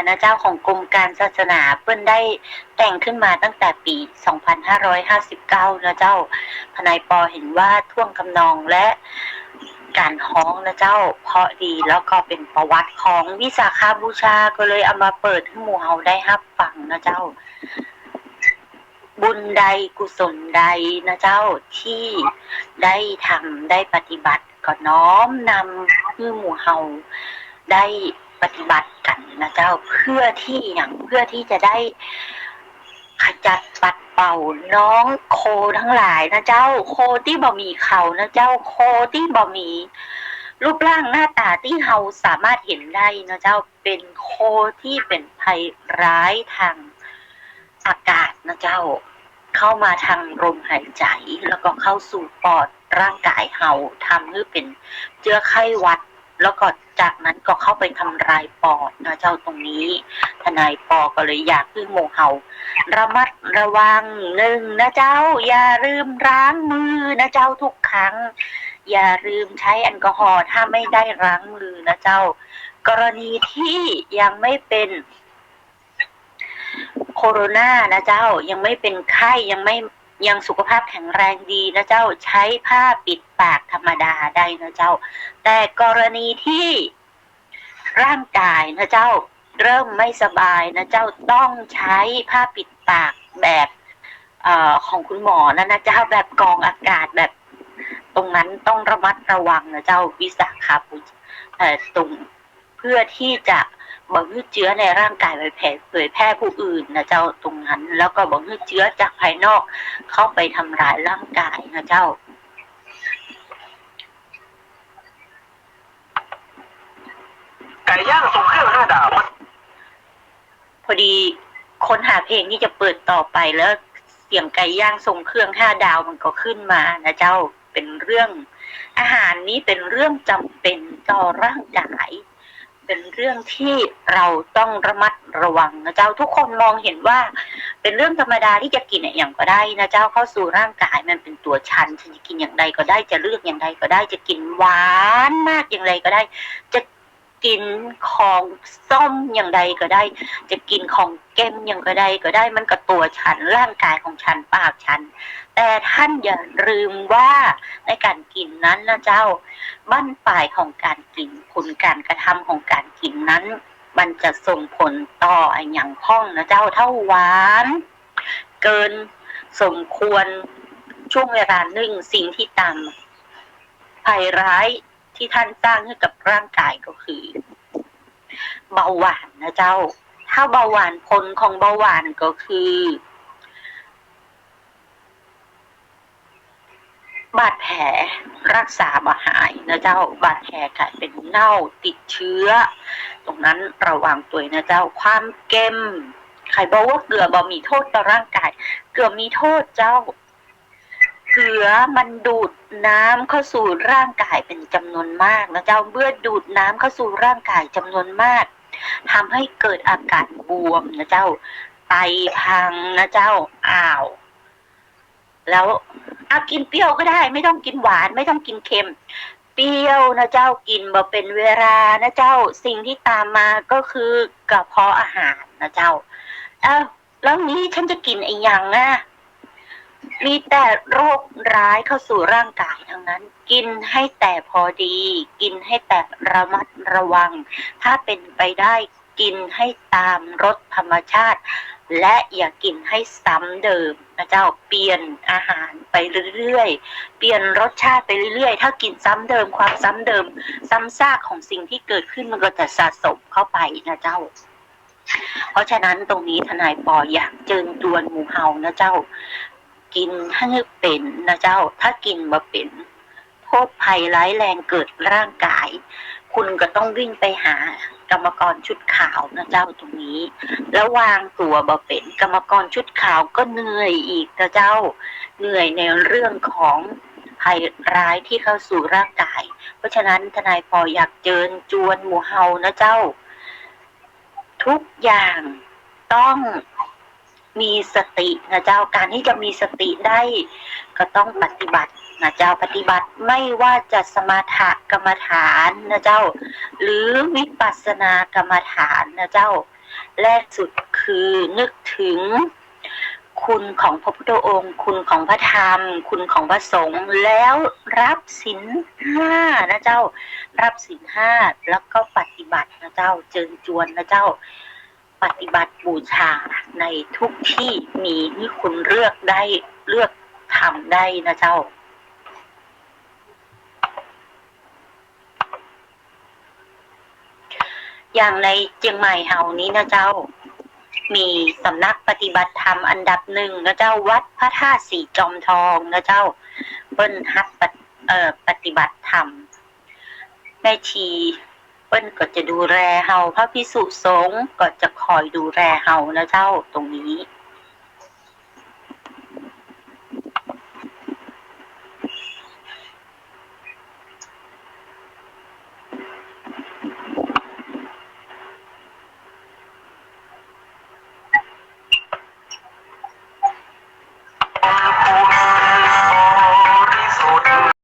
นะเจ้าของกรมการศาสนาเพิ่นได้แต่งขึ้นมาตั้งแต่ปี 2559 นะเจ้าทนายปอเห็นว่าท่วงทำนองและการฮ้องนะเจ้าเพราะดีแล้วก็เป็นประวัติของวิสาขบูชาก็เลยเอามาเปิดให้หมู่เฮาได้รับฟังนะเจ้าบุญใดกุศลใดนะเจ้าที่ได้ทำได้ปฏิบัติก็น้อมนำให้หมู่เฮาได้ปฏิบัติกันนะเจ้าเพื่อที่จะได้ขจัดปัดเป่าน้องโคทั้งหลายนะเจ้าโคที่บ่มีเขานะเจ้าโคที่บ่มีรูปร่างหน้าตาที่เฮาสามารถเห็นได้นะเจ้าเป็นโคที่เป็นภัยร้ายทางอากาศนะเจ้าเข้ามาทางลมหายใจแล้วก็เข้าสู่ปอดร่างกายเฮาทำให้เป็นเชื้อไข้หวัดแล้วก็จากนั้นก็เข้าไปทำลายปอดนะเจ้าตรงนี้ทนายปอก็เลยอยากให้หมู่เฮาระมัดระวังหนึ่งนะเจ้าอย่าลืมล้างมือนะเจ้าทุกครั้งอย่าลืมใช้แอลกอฮอล์ถ้าไม่ได้ล้างมือนะเจ้ากรณีที่ยังไม่เป็นโคโรนานะเจ้ายังไม่เป็นไข้ยังสุขภาพแข็งแรงดีนะเจ้าใช้ผ้าปิดปากธรรมดาได้นะเจ้าแต่กรณีที่ร่างกายนะเจ้าเริ่มไม่สบายนะเจ้าต้องใช้ผ้าปิดปากแบบของคุณหมอนะเจ้าแบบกรองอากาศแบบตรงนั้นต้องระมัดระวังนะเจ้าวิสาขบูชาตรงเพื่อที่จะบ่ให้เชื้อในร่างกายไปเผยแพร่ผู้อื่นนะเจ้าตรงนั้นแล้วก็บ่ให้เชื้อจากภายนอกเข้าไปทำร้ายร่างกายนะเจ้าไก่ย่างทรงเครื่อง5 ดาวพอดีค้นหาเพลงที่จะเปิดต่อไปแล้วเสียงไก่ย่างทรงเครื่อง5 ดาวมันก็ขึ้นมานะเจ้าเป็นเรื่องอาหารนี้เป็นเรื่องจำเป็นต่อร่างกายเป็นเรื่องที่เราต้องระมัดระวังนะเจ้าทุกคนมองเห็นว่าเป็นเรื่องธรรมดาที่จะกินอย่างก็ได้นะเจ้าเข้าสู่ร่างกายมันเป็นตัวฉันจะกินอย่างใดก็ได้จะเลือกอย่างใดก็ได้จะกินหวานมากอย่างไรก็ได้จะกินของส้มอย่างใดก็ได้จะกินของเค็มอย่างก็ได้มันก็ตัวฉันร่างกายของฉันปากฉันแต่ท่านอย่าลืมว่าในการกินนั้นนะเจ้าบั้นปลายของการกินผลการกระทำของการกินนั้นมันจะส่งผลต่ออย่างพ้องนะเจ้าเท่าหวานเกินสมควรช่วงเวลาหนึ่งสิ่งที่ตามภัยร้ายที่ท่านสร้างให้กับร่างกายก็คือเบาหวานนะเจ้าถ้าเบาหวานผลของเบาหวานก็คือบาดแผลรักษาบ่หายนะเจ้าบาดแผลกลายเป็นเน่าติดเชื้อตรงนั้นระวังตัวนะเจ้าความเค็มใครบอกว่าเกลือบ่มีโทษต่อร่างกายเกลือมีโทษเจ้าเกลือมันดูดน้ำเข้าสู่ร่างกายเป็นจำนวนมากนะเจ้าเมื่อดูดน้ำเข้าสู่ร่างกายจำนวนมากทำให้เกิดอาการบวมนะเจ้าไตพังนะเจ้าอ้าวแล้วกินเปรี้ยวก็ได้ไม่ต้องกินหวานไม่ต้องกินเค็มเปรี้ยวนะเจ้ากินมาเป็นเวลานะเจ้าสิ่งที่ตามมาก็คือกระเพาะอาหารนะเจ้าแล้วนี้ฉันจะกินอีกอย่างนะมีแต่โรคร้ายเข้าสู่ร่างกายทั้งนั้นกินให้แต่พอดีกินให้แต่ระมัดระวังถ้าเป็นไปได้กินให้ตามรสธรรมชาติและอย่ากินให้ซ้ำเดิมนะเจ้าเปลี่ยนอาหารไปเรื่อยๆเปลี่ยนรสชาติไปเรื่อยๆถ้ากินซ้ำเดิมความซ้ำเดิมซ้ำซากของสิ่งที่เกิดขึ้นมันก็จะสะสมเข้าไปนะเจ้าเพราะฉะนั้นตรงนี้ทนายปออยากเชิญชวนหมู่เฮานะเจ้ากินให้เป็นนะเจ้าถ้ากินมาเป็นโทษภัยร้ายแรงเกิดร่างกายคุณก็ต้องวิ่งไปหากรรมกรชุดขาวนะเจ้าตรงนี้แล้ววางตัวบ่เป็นกรรมกรชุดขาวก็เหนื่อยอีกนะเจ้าเหนื่อยในเรื่องของภัยร้ายที่เข้าสู่ร่างกายเพราะฉะนั้นทนายปออยากเชิญชวนหมู่เฮานะเจ้าทุกอย่างต้องมีสตินะเจ้าการที่จะมีสติได้ก็ต้องปฏิบัตินะเจ้าปฏิบัติไม่ว่าจะสมถกรรมฐานนะเจ้าหรือวิปัสสนากรรมฐานนะเจ้า แรกสุดคือนึกถึงคุณของพระพุทธองค์คุณของพระธรรมคุณของพระสงฆ์แล้วรับศีลห้านะเจ้ารับศีลห้าแล้วก็ปฏิบัตินะเจ้าเจิญจวนนะเจ้าปฏิบัติบูชาในทุกที่มีที่คุณเลือกได้เลือกทำได้นะเจ้าอย่างในเชียงใหม่เฮานี้นะเจ้ามีสำนักปฏิบัติธรรมอันดับหนึ่งนะเจ้าวัดพระธาตุสีจอมทองนะเจ้าเปิ้นฮับปฏิบัติธรรมแม่ชีเปิ้นก็จะดูแลเฮาพระภิกษุสงฆ์ก็จะคอยดูแลเฮานะเจ้าตรงนี้